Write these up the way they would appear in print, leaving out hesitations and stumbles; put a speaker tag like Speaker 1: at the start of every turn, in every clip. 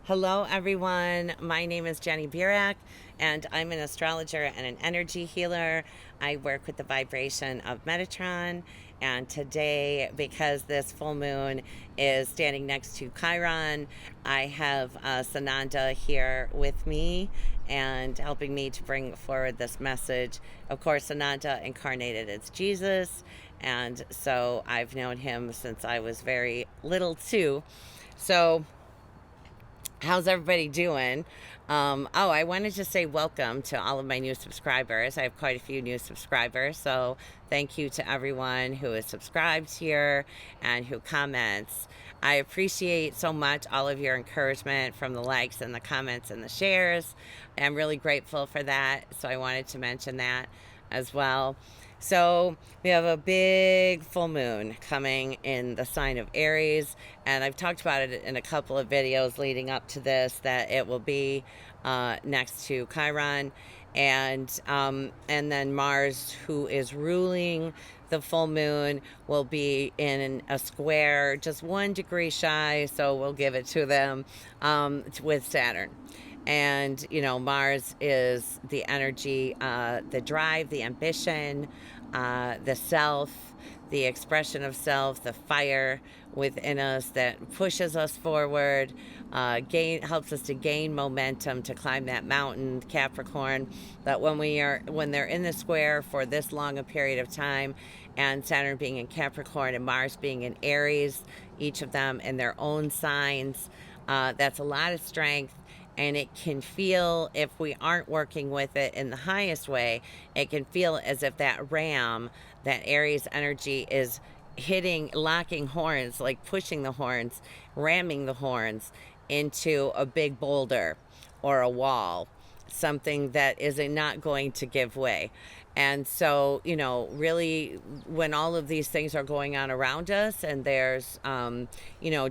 Speaker 1: Hello, everyone. My name is Jenny Birak, and I'm an astrologer and an energy healer. I work with the vibration of Metatron. And today, because this full moon is standing next to Chiron, I have Sananda here with me and helping me to bring forward this message. Of course, Sananda incarnated as Jesus, and so I've known him since I was very little, too. So, how's everybody doing? I wanted to say welcome to all of my new subscribers. I have quite a few new subscribers, so thank you to everyone who is subscribed here and who comments. I appreciate so much all of your encouragement from the likes and the comments and the shares. I'm really grateful for that, so I wanted to mention that as well. So we have a big full moon coming in the sign of Aries, and I've talked about it in a couple of videos leading up to this, that it will be next to Chiron, and then Mars, who is ruling the full moon, will be in a square just 1 degree shy, so we'll give it to them, with Saturn. And, Mars is the energy, the drive, the ambition, the self, the expression of self, the fire within us that pushes us forward, helps us to gain momentum to climb that mountain, Capricorn. That when they're in the square for this long a period of time, and Saturn being in Capricorn and Mars being in Aries, each of them in their own signs, that's a lot of strength. And it can feel, if we aren't working with it in the highest way, it can feel as if that ram, that Aries energy, is locking horns, like pushing the horns, ramming the horns into a big boulder or a wall, something that is not going to give way. And so, really, when all of these things are going on around us, and there's,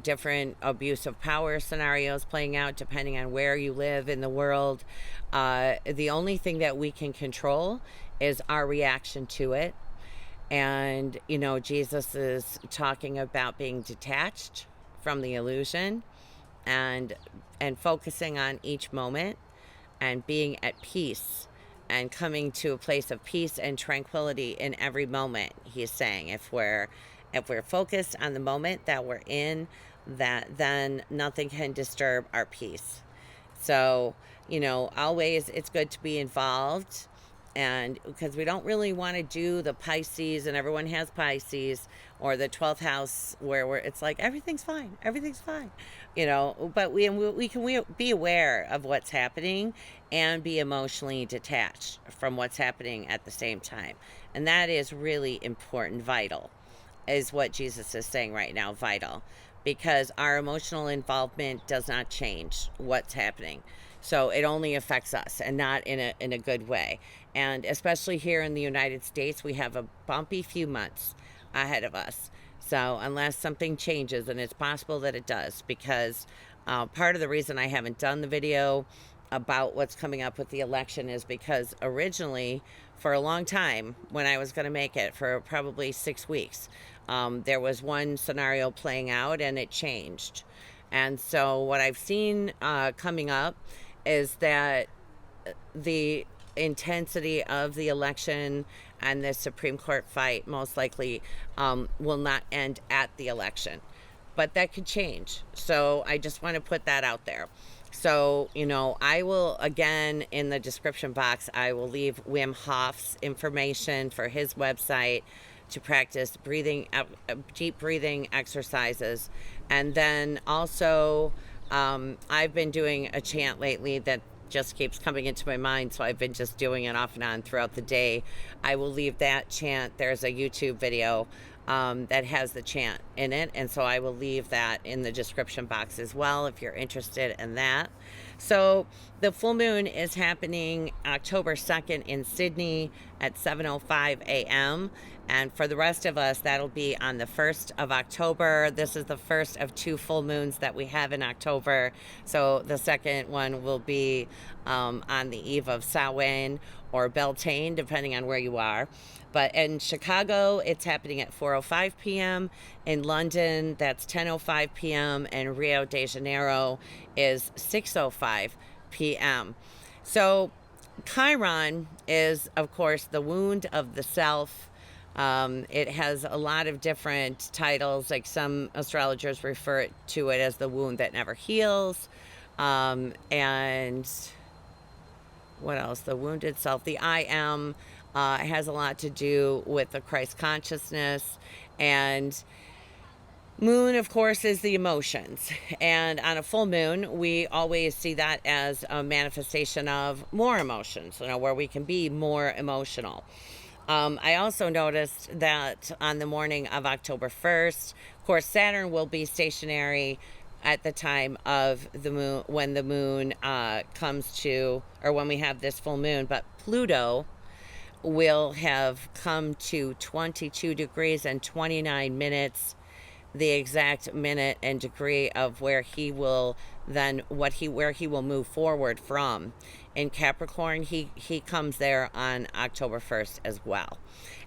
Speaker 1: different abuse of power scenarios playing out depending on where you live in the world, the only thing that we can control is our reaction to it. And, Jesus is talking about being detached from the illusion and focusing on each moment and being at peace and coming to a place of peace and tranquility in every moment. He's saying if we're focused on the moment that we're in, that then nothing can disturb our peace. So, always it's good to be involved, and because we don't really want to do the Pisces, and everyone has Pisces, or the 12th house where it's like everything's fine, but we can be aware of what's happening and be emotionally detached from what's happening at the same time. And that is really important. Vital is what Jesus is saying right now. Vital, because our emotional involvement does not change what's happening. So it only affects us, and not in a good way. And especially here in the United States, we have a bumpy few months ahead of us. So unless something changes, and it's possible that it does, because part of the reason I haven't done the video about what's coming up with the election is because originally, for a long time, when I was going to make it for probably 6 weeks, there was one scenario playing out and it changed. And so what I've seen coming up is that the intensity of the election and the Supreme Court fight most likely will not end at the election. But that could change. So I just want to put that out there. So, I will, again, in the description box, I will leave Wim Hof's information for his website to practice deep breathing exercises. And then also, I've been doing a chant lately that just keeps coming into my mind, so I've been just doing it off and on throughout the day. I will leave that chant. There's a YouTube video that has the chant in it, and so I will leave that in the description box as well if you're interested in that. So the full moon is happening October 2nd in Sydney, at 7:05 a.m. And for the rest of us, that'll be on the 1st of October. This is the first of 2 full moons that we have in October. So the second one will be on the eve of Samhain or Beltane, depending on where you are. But in Chicago, it's happening at 4:05 p.m. In London, that's 10:05 p.m. And Rio de Janeiro is 6:05 p.m. So Chiron is, of course, the wound of the self. It has a lot of different titles, like some astrologers refer to it as the wound that never heals. And what else? The wounded self, the I am, has a lot to do with the Christ consciousness. And moon, of course, is the emotions. And on a full moon, we always see that as a manifestation of more emotions, where we can be more emotional. I also noticed that on the morning of October 1st, of course, Saturn will be stationary at the time of the moon, when the moon comes to, or when we have this full moon, but Pluto will have come to 22 degrees and 29 minutes, the exact minute and degree of where he will then where he will move forward from. In Capricorn, he comes there on October 1st as well.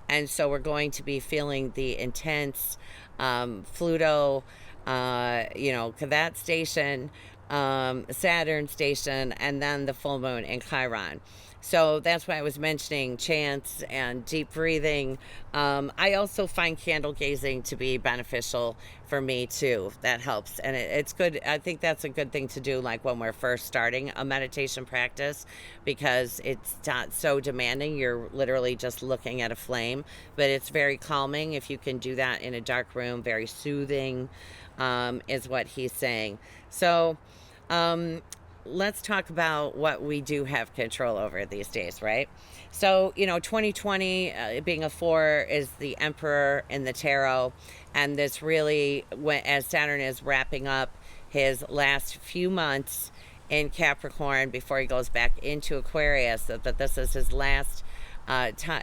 Speaker 1: And so we're going to be feeling the intense Pluto, that station, Saturn station, and then the full moon in Chiron. So that's why I was mentioning chants and deep breathing. I also find candle gazing to be beneficial for me too. That helps. And it's good. I think that's a good thing to do, like when we're first starting a meditation practice, because it's not so demanding. You're literally just looking at a flame, but it's very calming if you can do that in a dark room. Very soothing, is what he's saying. So, let's talk about what we do have control over these days, right? So, 2020 being a 4 is the Emperor in the tarot. And this really, as Saturn is wrapping up his last few months in Capricorn before he goes back into Aquarius, that this is his last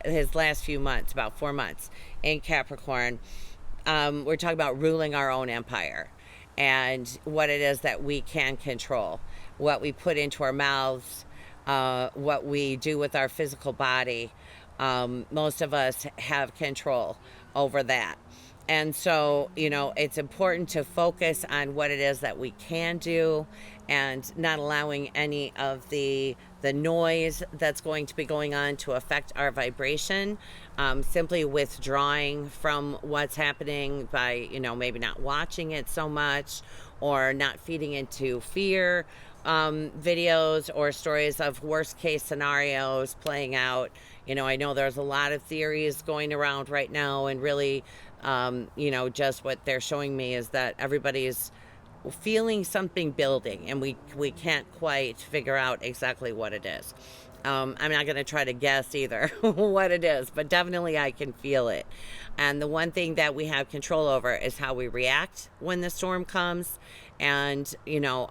Speaker 1: his last few months, about 4 months in Capricorn. We're talking about ruling our own empire and what it is that we can control, what we put into our mouths, what we do with our physical body. Most of us have control over that. And so, it's important to focus on what it is that we can do and not allowing any of the noise that's going to be going on to affect our vibration. Simply withdrawing from what's happening by, maybe not watching it so much or not feeding into fear videos or stories of worst case scenarios playing out. I know there's a lot of theories going around right now, and really, just what they're showing me is that everybody's feeling something building, and we can't quite figure out exactly what it is. I'm not going to try to guess either what it is, but definitely I can feel it. And the one thing that we have control over is how we react when the storm comes, and,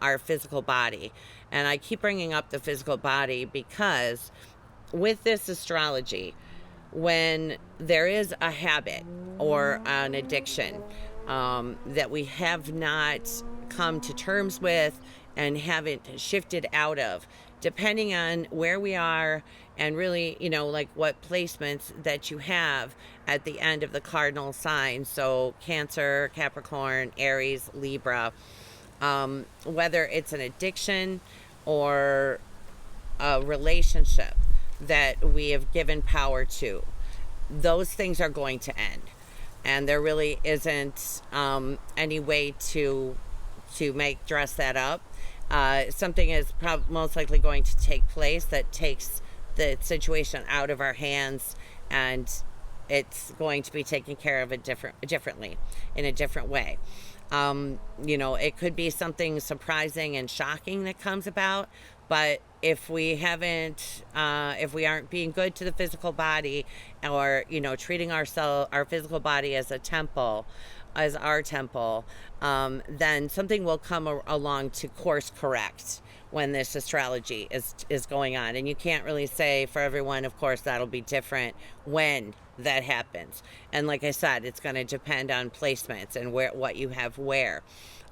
Speaker 1: our physical body. And I keep bringing up the physical body because with this astrology, when there is a habit or an addiction that we have not come to terms with and haven't shifted out of, depending on where we are and really, like what placements that you have at the end of the cardinal signs. So Cancer, Capricorn, Aries, Libra, whether it's an addiction or a relationship that we have given power to, those things are going to end. And there really isn't any way to dress that up. Something is most likely going to take place that takes the situation out of our hands, and it's going to be taken care of differently, in a different way. It could be something surprising and shocking that comes about, but if we aren't being good to the physical body, or treating our physical body as a temple, as our temple, then something will come along to course correct when this astrology is going on. And you can't really say for everyone, of course, that'll be different when that happens. And like I said, it's going to depend on placements and what you have where.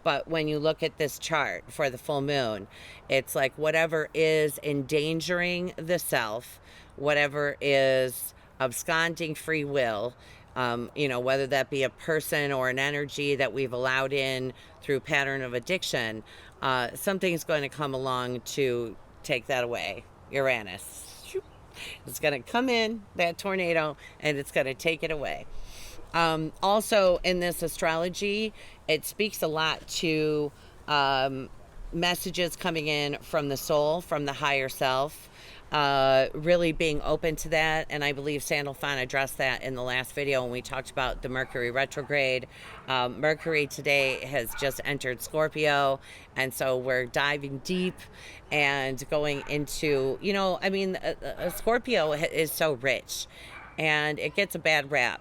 Speaker 1: But when you look at this chart for the full moon, it's like whatever is endangering the self, whatever is absconding free will, whether that be a person or an energy that we've allowed in through pattern of addiction, something's going to come along to take that away. Uranus. It's going to come in, that tornado, and it's going to take it away. Also, in this astrology, it speaks a lot to messages coming in from the soul, from the higher self, really being open to that. And I believe Sandalphon addressed that in the last video when we talked about the Mercury retrograde. Mercury today has just entered Scorpio, and so we're diving deep and going into, Scorpio is so rich, and it gets a bad rap,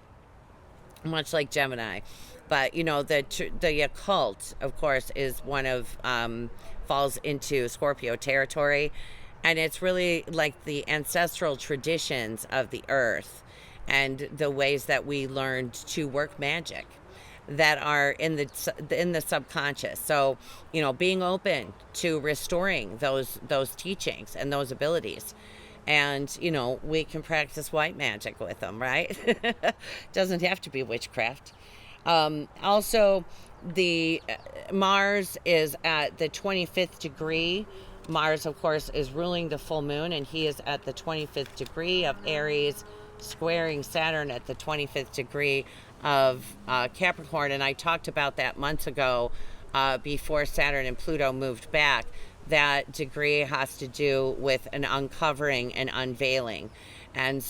Speaker 1: much like Gemini. But, the occult, of course, is one of, falls into Scorpio territory. And it's really like the ancestral traditions of the earth and the ways that we learned to work magic that are in the subconscious. So, being open to restoring those teachings and those abilities. And, we can practice white magic with them, right? Doesn't have to be witchcraft. Also, the Mars is at the 25th degree. Mars, of course, is ruling the full moon, and he is at the 25th degree of Aries, squaring Saturn at the 25th degree of Capricorn. And I talked about that months ago, before Saturn and Pluto moved back. That degree has to do with an uncovering and unveiling. And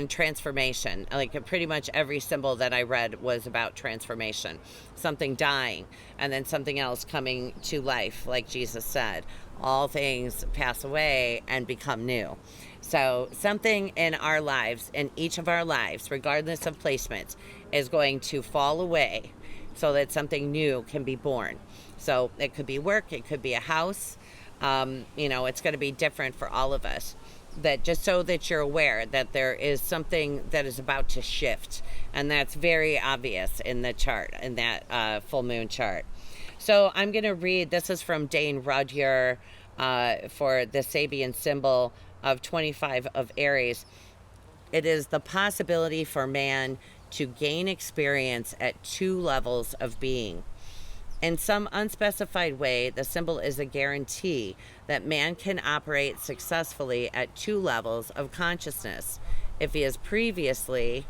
Speaker 1: transformation. Like pretty much every symbol that I read was about transformation. Something dying and then something else coming to life, like Jesus said. All things pass away and become new. So something in our lives, in each of our lives, regardless of placements, is going to fall away so that something new can be born. So it could be work, it could be a house. It's going to be different for all of us. That just so that you're aware that there is something that is about to shift, and that's very obvious in the chart, in that full moon chart. So I'm going to read, this is from Dane Rudhyar for the Sabian symbol of 25 of Aries. It is the possibility for man to gain experience at two levels of being. In some unspecified way, the symbol is a guarantee that man can operate successfully at two levels of consciousness if he has previously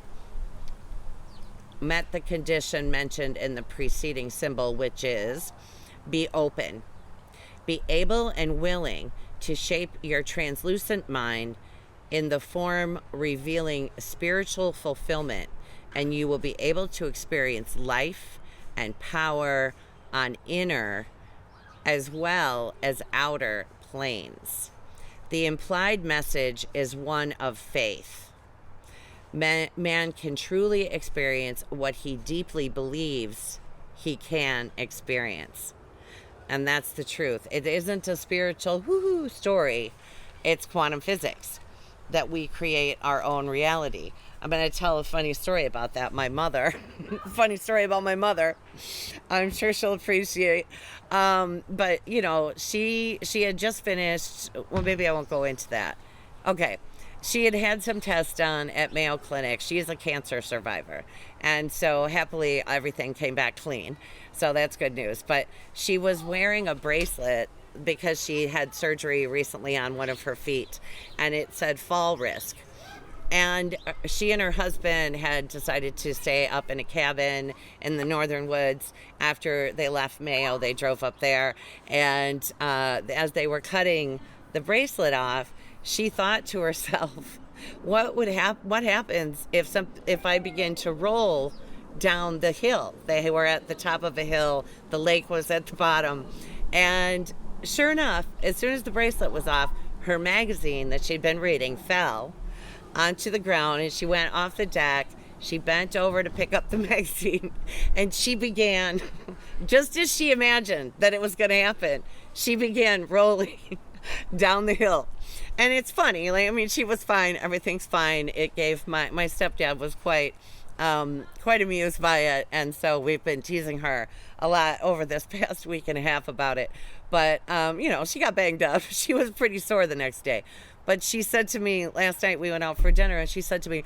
Speaker 1: met the condition mentioned in the preceding symbol, which is be open, be able and willing to shape your translucent mind in the form revealing spiritual fulfillment, and you will be able to experience life and power on inner as well as outer planes. The implied message is one of faith. Man can truly experience what he deeply believes he can experience. And that's the truth. It isn't a spiritual woohoo story. It's quantum physics, that we create our own reality. I'm going to tell a funny story about that. My mother, funny story about my mother. I'm sure she'll appreciate. But she had just finished. Well, maybe I won't go into that. Okay. She had some tests done at Mayo Clinic. She is a cancer survivor. And so happily everything came back clean. So that's good news. But she was wearing a bracelet because she had surgery recently on one of her feet, and it said fall risk. And she and her husband had decided to stay up in a cabin in the northern woods. After they left Mayo, they drove up there, and as they were cutting the bracelet off, she thought to herself, what happens if I begin to roll down the hill? They were at the top of a hill, the lake was at the bottom, and sure enough, as soon as the bracelet was off, her magazine that she'd been reading fell onto the ground, and she went off the deck She bent over to pick up the magazine, and she began, just as she imagined that it was going to happen, she began rolling down the hill. And it's funny, like, I mean, she was fine, everything's fine. It gave my stepdad was quite amused by it, and so we've been teasing her a lot over this past week and a half about it. But you know, she got banged up. She was pretty sore the next day. But she said to me last night, we went out for dinner, and she said to me,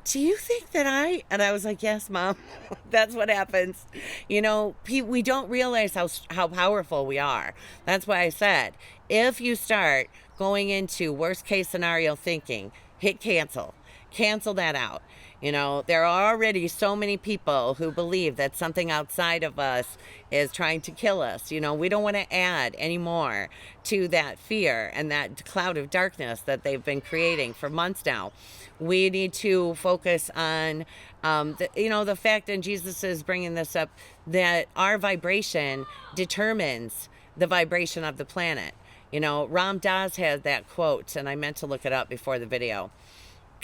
Speaker 1: do you think that and I was like, yes, Mom. That's what happens. You know, we don't realize how powerful we are. That's why I said, if you start going into worst case scenario thinking, hit cancel that out. You know, there are already so many people who believe that something outside of us is trying to kill us. You know, we don't want to add any more to that fear and that cloud of darkness that they've been creating for months now. We need to focus on, the fact, and Jesus is bringing this up, that our vibration determines the vibration of the planet. You know, Ram Dass has that quote, and I meant to look it up before the video.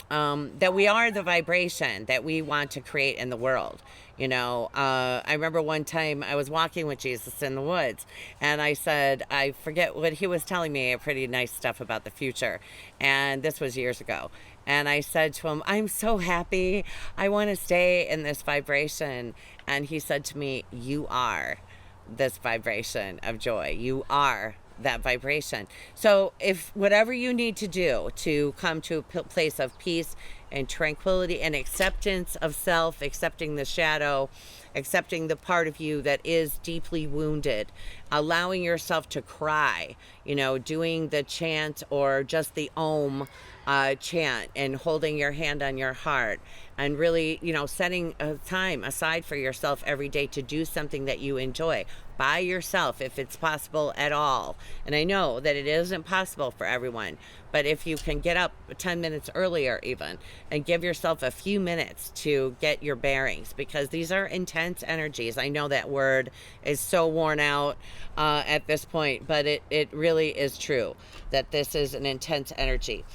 Speaker 1: That we are the vibration that we want to create in the world. You know, I remember one time I was walking with Jesus in the woods, and I said, I forget what he was telling me, pretty nice stuff about the future. And this was years ago. And I said to him, I'm so happy. I want to stay in this vibration. And he said to me, you are this vibration of joy. You are that vibration. So if whatever you need to do to come to a place of peace and tranquility and acceptance of self, accepting the shadow, accepting the part of you that is deeply wounded, allowing yourself to cry, you know, doing the chant or just the Om chant and holding your hand on your heart, and really, you know, setting a time aside for yourself every day to do something that you enjoy by yourself if it's possible at all. And I know that it isn't possible for everyone, but if you can get up 10 minutes earlier even and give yourself a few minutes to get your bearings, because these are intense energies. I know that word is so worn out at this point, but it really is true that this is an intense energy.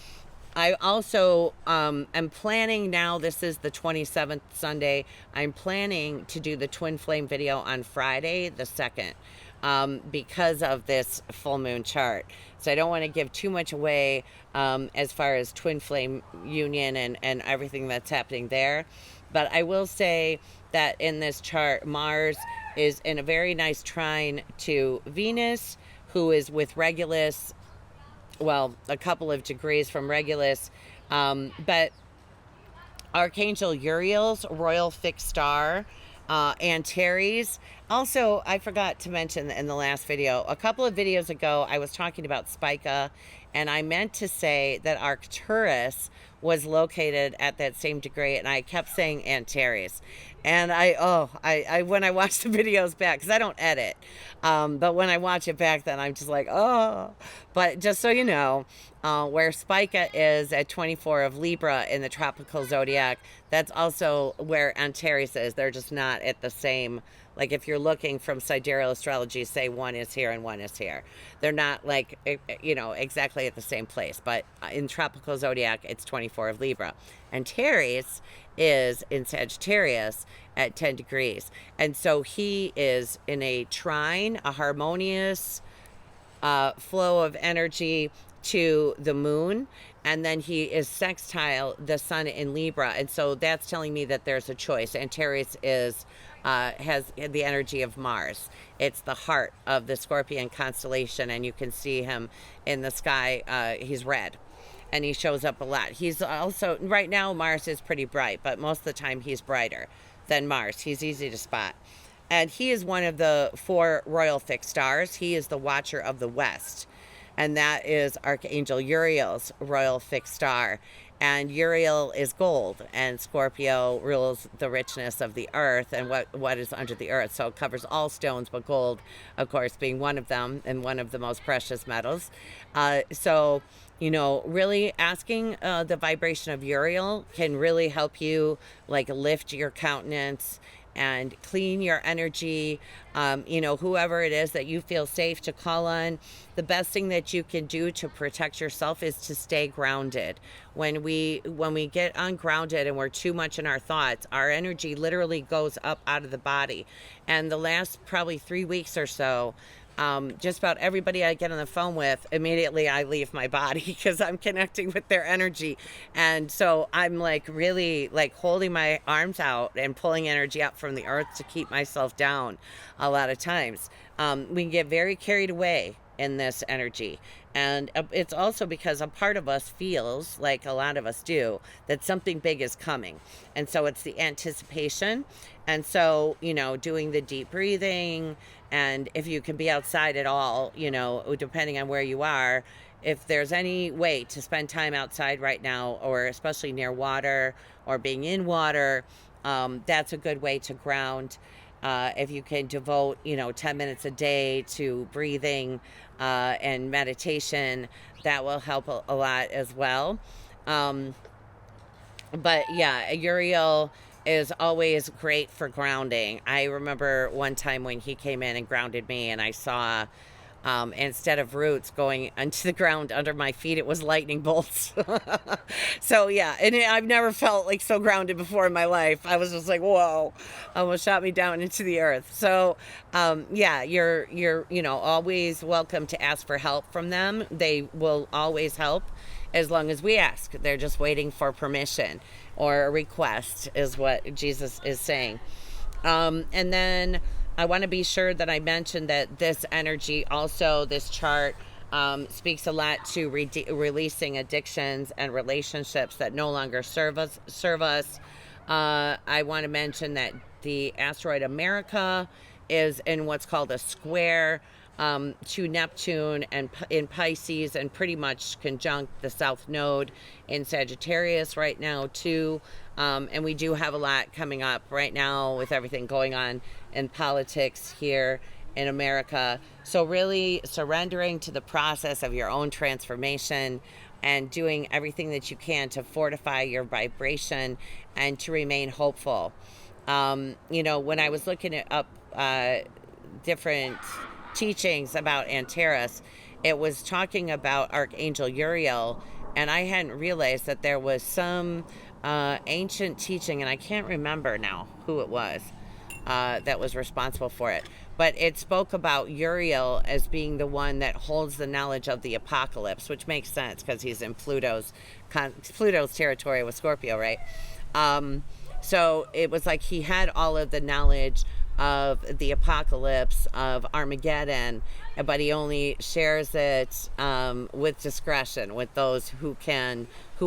Speaker 1: I also am planning now, this is the 27th Sunday, I'm planning to do the Twin Flame video on Friday the 2nd because of this full moon chart. So I don't want to give too much away as far as Twin Flame union and everything that's happening there. But I will say that in this chart, Mars is in a very nice trine to Venus, who is with Regulus, well, a couple of degrees from Regulus, but Archangel Uriel's royal fixed star, Antares. Also, I forgot to mention in the last video, a couple of videos ago, I was talking about Spica, and I meant to say that Arcturus was located at that same degree, and I kept saying Antares. And I when I watch the videos back, because I don't edit, but when I watch it back, then I'm just like, oh. But just so you know, where Spica is at 24 of Libra in the tropical zodiac, that's also where Antares is. They're just not at the same, like if you're looking from sidereal astrology, say one is here and one is here. They're not like, you know, exactly at the same place. But in tropical zodiac, it's 24 of Libra. Antares is in Sagittarius at 10 degrees. And so he is in a trine, a harmonious flow of energy to the moon, and then he is sextile the sun in Libra, and so that's telling me that there's a choice. Antares is has the energy of Mars. It's the heart of the Scorpion constellation, and you can see him in the sky. He's red, and he shows up a lot. He's also, right now Mars is pretty bright, but most of the time he's brighter than Mars. He's easy to spot. And he is one of the 4 royal fixed stars. He is the watcher of the West. And that is Archangel Uriel's royal fixed star. And Uriel is gold, and Scorpio rules the richness of the earth and what is under the earth. So it covers all stones, but gold, of course, being one of them and one of the most precious metals. So, you know, really asking the vibration of Uriel can really help you, like, lift your countenance and clean your energy. Whoever it is that you feel safe to call on, the best thing that you can do to protect yourself is to stay grounded. When we get ungrounded and we're too much in our thoughts, our energy literally goes up out of the body. And the last probably 3 weeks or so, just about everybody I get on the phone with, immediately I leave my body because I'm connecting with their energy. And so I'm like really like holding my arms out and pulling energy up from the earth to keep myself down a lot of times. We can get very carried away in this energy. And it's also because a part of us feels, like a lot of us do, that something big is coming. And so it's the anticipation. And so, doing the deep breathing, and if you can be outside at all, depending on where you are, if there's any way to spend time outside right now, or especially near water or being in water, that's a good way to ground. If you can devote, 10 minutes a day to breathing and meditation, that will help a lot as well. But yeah, Uriel is always great for grounding. I remember one time when he came in and grounded me, and I saw, instead of roots going into the ground under my feet, it was lightning bolts. So yeah, and I've never felt like so grounded before in my life. I was just like, whoa, almost shot me down into the earth. So yeah, you're always welcome to ask for help from them. They will always help as long as we ask. They're just waiting for permission or a request, is what Jesus is saying. And then I want to be sure that I mention that this energy, also this chart, speaks a lot to releasing addictions and relationships that no longer serve us. I want to mention that the asteroid America is in what's called a square to Neptune and in Pisces, and pretty much conjunct the South Node in Sagittarius right now too. And we do have a lot coming up right now with everything going on in politics here in America. So really surrendering to the process of your own transformation and doing everything that you can to fortify your vibration and to remain hopeful. When I was looking up different teachings about Antares, it was talking about Archangel Uriel, and I hadn't realized that there was some ancient teaching, and I can't remember now who it was that was responsible for it, but it spoke about Uriel as being the one that holds the knowledge of the apocalypse, which makes sense because he's in Pluto's territory with Scorpio, right? So it was like he had all of the knowledge of the apocalypse, of Armageddon, but he only shares it with discretion with those who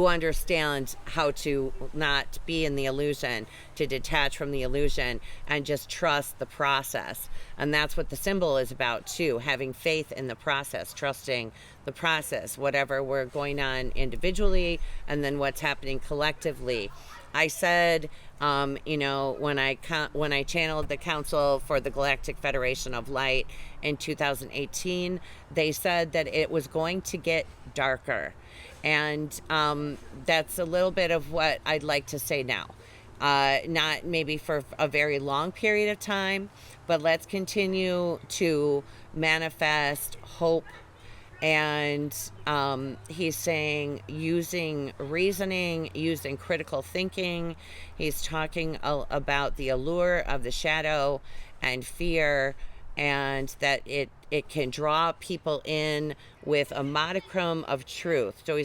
Speaker 1: understand how to not be in the illusion, to detach from the illusion and just trust the process. And that's what the symbol is about too, having faith in the process, trusting the process, whatever we're going on individually and then what's happening collectively. I said, when I channeled the Council for the Galactic Federation of Light in 2018, they said that it was going to get darker. And that's a little bit of what I'd like to say now. Not maybe for a very long period of time, but let's continue to manifest hope. And he's saying using reasoning, using critical thinking. He's talking about the allure of the shadow and fear, and that it can draw people in with a modicum of truth. So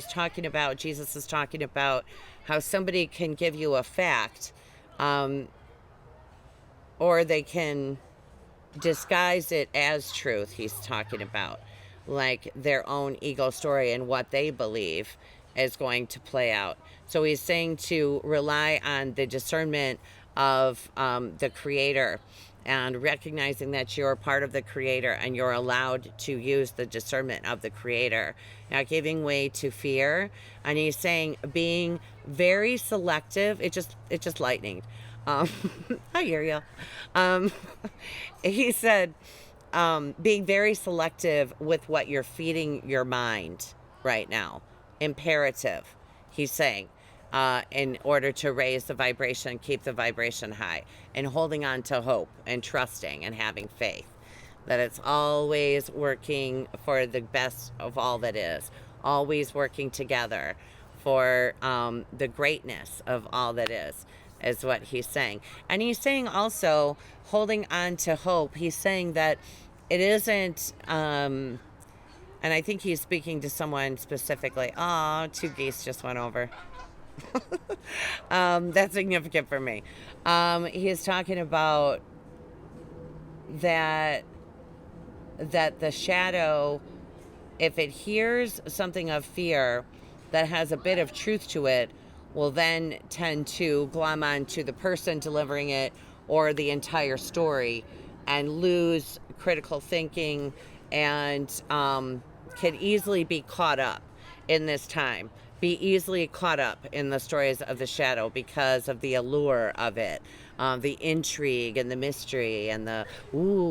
Speaker 1: Jesus is talking about how somebody can give you a fact, or they can disguise it as truth. He's talking about like their own ego story and what they believe is going to play out. So he's saying to rely on the discernment of the creator, and recognizing that you're part of the creator and you're allowed to use the discernment of the creator, not giving way to fear. And he's saying being very selective. It just lightning. Hi, Uriel. He said being very selective with what you're feeding your mind right now. Imperative, he's saying. in order to raise the vibration, keep the vibration high, and holding on to hope and trusting and having faith that it's always working for the best of all that is, always working together for the greatness of all that is what he's saying. And he's saying also, holding on to hope, he's saying that it isn't, and I think he's speaking to someone specifically. Oh, two geese just went over. That's significant for me. He is talking about that the shadow, if it hears something of fear that has a bit of truth to it, will then tend to glom on to the person delivering it or the entire story and lose critical thinking and can easily be caught up in this time, be easily caught up in the stories of the shadow because of the allure of it, the intrigue and the mystery and the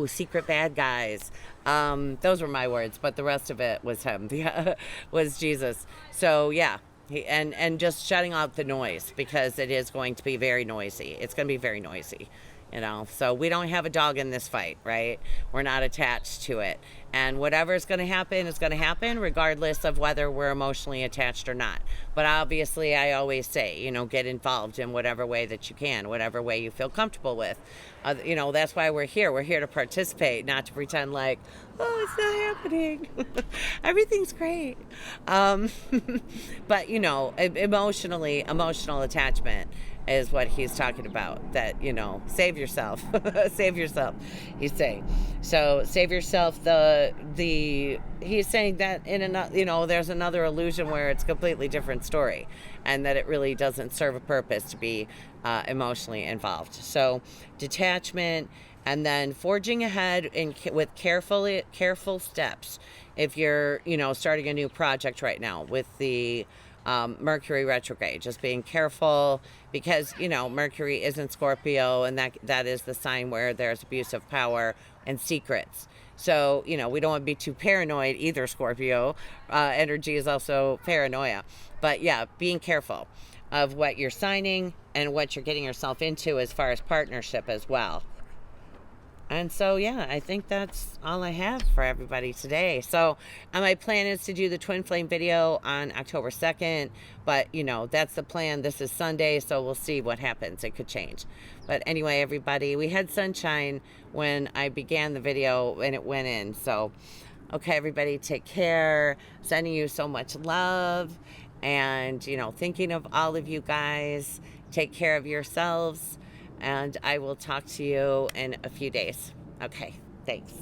Speaker 1: secret bad guys. Those were my words, but the rest of it was him. Was Jesus. So yeah, and just shutting out the noise, because it is going to be very noisy. It's going to be very noisy. So we don't have a dog in this fight, right? We're not attached to it. And whatever is going to happen is going to happen, regardless of whether we're emotionally attached or not. But obviously, I always say, get involved in whatever way that you can, whatever way you feel comfortable with. That's why we're here. We're here to participate, not to pretend like, oh, it's not happening. Everything's great. But, emotional attachment is what he's talking about. That, save yourself. Save yourself, he's saying. So save yourself. He's saying that there's another illusion where it's a completely different story, and that it really doesn't serve a purpose to be emotionally involved. So detachment, and then forging ahead with careful steps. If you're starting a new project right now with the Mercury retrograde, just being careful, because Mercury is in Scorpio, and that is the sign where there's abuse of power and secrets. So we don't want to be too paranoid either. Scorpio energy is also paranoia, but yeah, being careful of what you're signing and what you're getting yourself into as far as partnership as well. And so, yeah, I think that's all I have for everybody today. So my plan is to do the twin flame video on October 2nd. But, that's the plan. This is Sunday, so we'll see what happens. It could change. But anyway, everybody, we had sunshine when I began the video and it went in. So, okay, everybody, take care. Sending you so much love. And, thinking of all of you guys. Take care of yourselves. And I will talk to you in a few days. Okay, thanks.